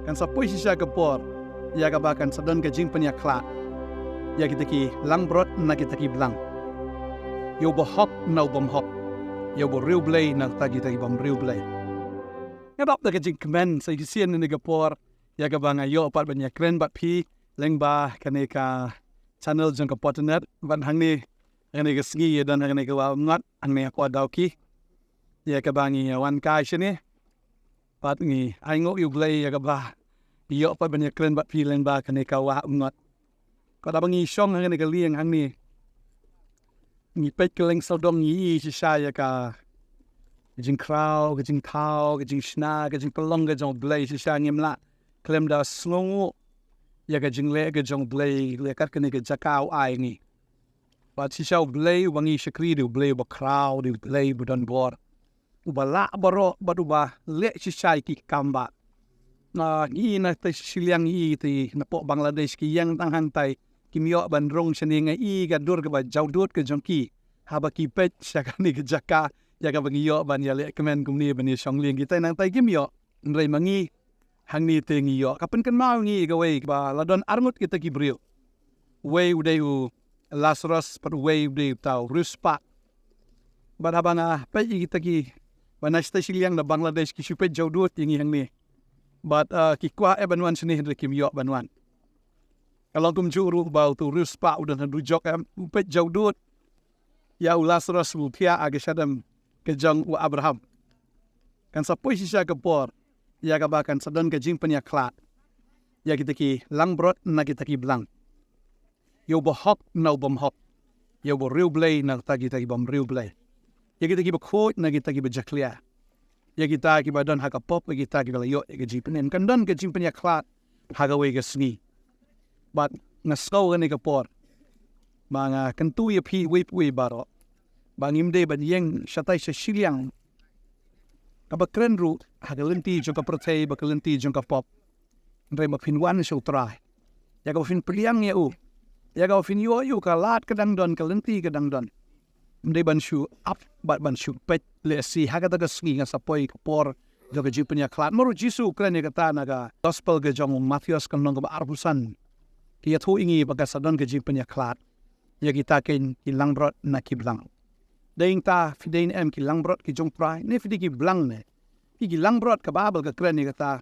kan sapoi sisa khubor ya ka bakan sadon ke jingpyniakhlad ya kita ki langbrot na kita ki blang yo bo hop na bom hop yo bo real blay na tagi bom real blay ngabap da ke jingkmen sa isian ni khubor ya ka bang ayo pat banyak keren bat pi lengba kaneka channel jong ka Potternet ban hangni ngani ke sgi dan ngani ke wa ngat angni ko dauki ya ka bangi wan kai sini pat ngi ai ngok yu blay ya ka ba yo pat banyak keren bat pi lengba kaneka wa ngat ko da bangi shong ngani ke lieng hangni ngi pet keleng sodong yi si saya ka jing krau ke jing thau ke jing shna ke jing pelong ke jong blay si sa ngim la klem da sngongu ya ke jing le ke jong blay le kat ke ni ke jakau ai ngi ba si sa blay wangi shakri du blay ba krau du blay budon bor ubala baro baduba le si sai ki kamba na ni na te Shillong i ti na po Bangladesh ki yang tang hang tai kimyo ban rong shani ngai i ga dur ke ba jau dut ke jong ki haba ki pet shakani ke jaka ya ka bangiyo ban ya le kemen kumni ban ni shongling ki tai nang tai kimyo nrei mangi hang ni te ngi yo kapen kan mau ngi ga wei ba ladon arngut kita ki brio wei ude u Lazarus pat wei ude tau ruspa ba habanga pe kita ki banasta Shillong na Bangladesh ki supet jau dut ngi hang ni but ki kwa e banwan sini hendre kim yo banwan kalau kum juru bau tu ruspa udan handu jok am upet jau dut ya Lazarus u pia age shadam ke jong u Abraham kan sapoi sisa khubor ya ka bakan sadon ke jingpyniakhlad ya kita ki langbrot na kita ki blang yo bo hop na bom hop yo bo real blay na tagi bom real blay ya kita ki bo khot na kita ki bo jaklia ya kita ki badon ha ka pop ya kita ki yo ke jingpyen kan don ke jingpyniakhlad ha ga we ke sngi but ngasko ni khubor mga kentu ya pi we baro bangimde ban yeng shatai sa Shillong kabakren ru hagalenti jong ka protei bakalenti jong ka pop ndre ma finwan so try ya ka fin priang ya u ya ka fin yo ka lat kadang don kalenti kadang don ndre ban shu up but ban shu pet le si hagata ka sgi nga sapoi khubor joga jingpyniakhlad moru jisu kren ka ta naga gospel ke jong Matthews kan nong ka arbusan ki thu ingi baga sadon ke jingpyniakhlad ya kita ken langbrot na kiblang daing ta fidain em ki langbrot ki jong prai ne fidi ki blang ne ki langbrot ka babel ka kren ni kata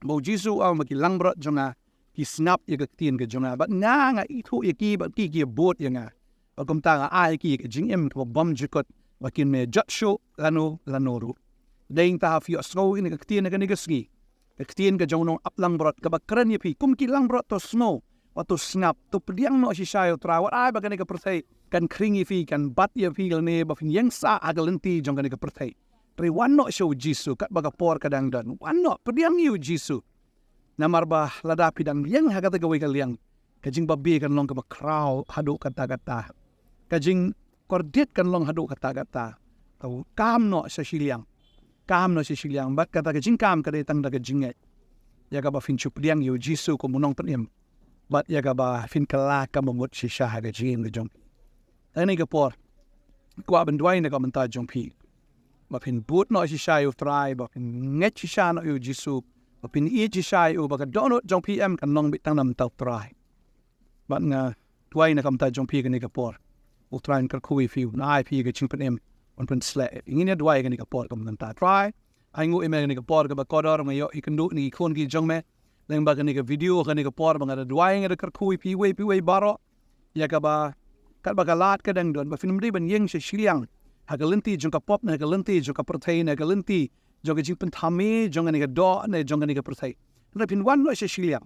bo jisu au ma ki langbrot jonga ki snap ye ka tin ka jonga ba nga itu ye ki ba ki bot ye nga ba kom ta nga ai ki jing em ko bom jikot ba kin me jot show lanoru daing ta fi snow in ka tin ka ni ka ski ka tin ka jong nong up langbrot ka ba kren ye pi kum ki langbrot to snow watu snap to pediang no si sayo trawat ai ba ka ni ka perthai kan kringi fi kan bat ya fi ne ba fin yang sa agalenti jong kan ka perthai pri wanno show jisu kat baga por kadang dan wanno pediang yu jisu namar ba lada pidang yang haga ta gawai kaliang kajing babi kan long ka ba kraw hadu kata kajing kordet kan long hadu kata tau kam no sa Shillong bat kata kajing kam ka tang daga jinget ya ka ba fin chup diang yu jisu ko munong penim bat ya ka ba fin kala ka mamut si sha haga jing ke jong ani khubor kwa ben dwai na ka manta jong pi ba fin but no si sha yu try ba fin nget si sha no yu jisu ba fin i si sha yu ba ka donut jong pm kan long bit tang nam tau try ba nga dwai na ka manta jong pi ka ni khubor u try ka kui fi na ai pi ka ching pen em on pen sle ingin dwai ka ni khubor ka manta try ai ngu email ni khubor ka ba kodor ma yo ikan du ni khon ki jong me leng ba ka ni ka video ka ni khubor ba nga dwai nga ka kui pi we baro ya ka ba kat bagalat kadang don ba finmri ban yeng sa Shillong hagalenti jong ka pop na hagalenti jong ka protein hagalenti jong ka jingpen thami jong ni ka do na jong ni ka protein na pinwan no sa Shillong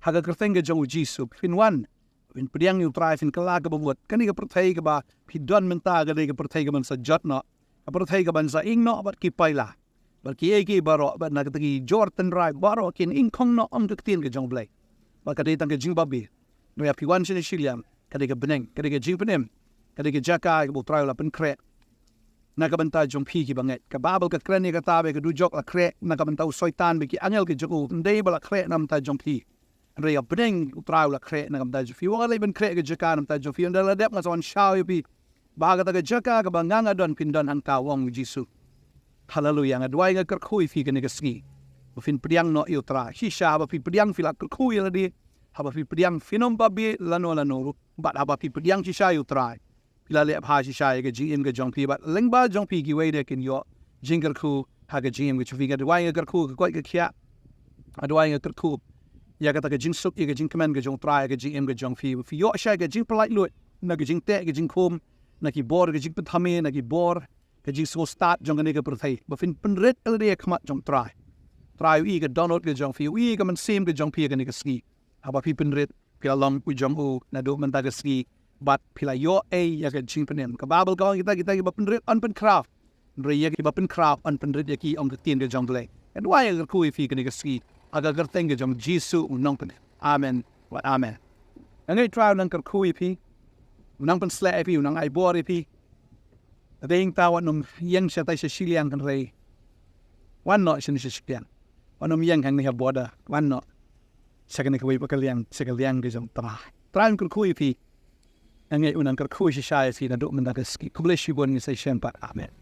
haga kerteng ga jong jisu pinwan pin pediang yu try fin kala ka babot kani ka protein ka ba pidon menta ga ka protein ka man sa jot no ka protein ka ban sa ing no bat ki paila bat ki eki baro bat na ki jortan rai baro kin ing kong no om ka tin ka jong blay ba ka ditang ka jing babi no ya piwan sa Shillong kada ka beneng kada ka jingpenem kada ka jaka ka butrayo la pen kre na ka banta jong pi ki banget ka babel ka kren ni ka tabe ka du jok la kre na ka banta soitan be ki angel ki joku ndei bala kre nam ta jong pi re ya beneng utrayo la kre na ka banta jo fi wa le ben kre ka jaka nam ta jo fi ndala dep nga son shaw pi ba ka ta jaka ka banganga don pindon hang ka wong jisu hallelujah nga dwai nga kar khui fi ka ni ka ski bafin pediang no iu try shisha haba pi pediang filak ku ya di haba pi pediang finom babi lano bat haba pi pediang shisha iu try pila le ha shisha ga jing ga jong pi bat lengba jong pi gi wei de kin yo jinger ku ha ga jing ga chufi ga dwai ga ku ga koi ga kya adwai ga ku ya ga ta ga jing suk ga jing command ga jong try ga jing ga jong fi yo sha ga jing polite lut na ga jing te ga jing khum na ki bor ga jing pathame na ki bor ga jing so start jong ga per thai bafin penret el de khmat jong try i ga download ga jong fi wi ga man sim ga jong pi ga ni ga ski haba pi penret pila long wi jong u na do man ta ga ski bat pila yo ya ga jing penem ka babel ga kita ba penret on pen craft re ya ga pen craft on penret ya ki ong ga tien ga jong le and why ga ku fi ga ni ga ski aga ga teng ga jong jisu nong pen amen what amen angai try nang ka ku pi nang pen sla pi nang ai bor pi ading tawa num yang sa tai sa Shillong kan re wan no sin sa Shillong wanum yang hang ni ha boda wan no sa kan ka wi pa kaliang sa kaliang ga jong try ka ku pi angai unang ka ku si na do man da ski kublish bon ni sa shen pat amen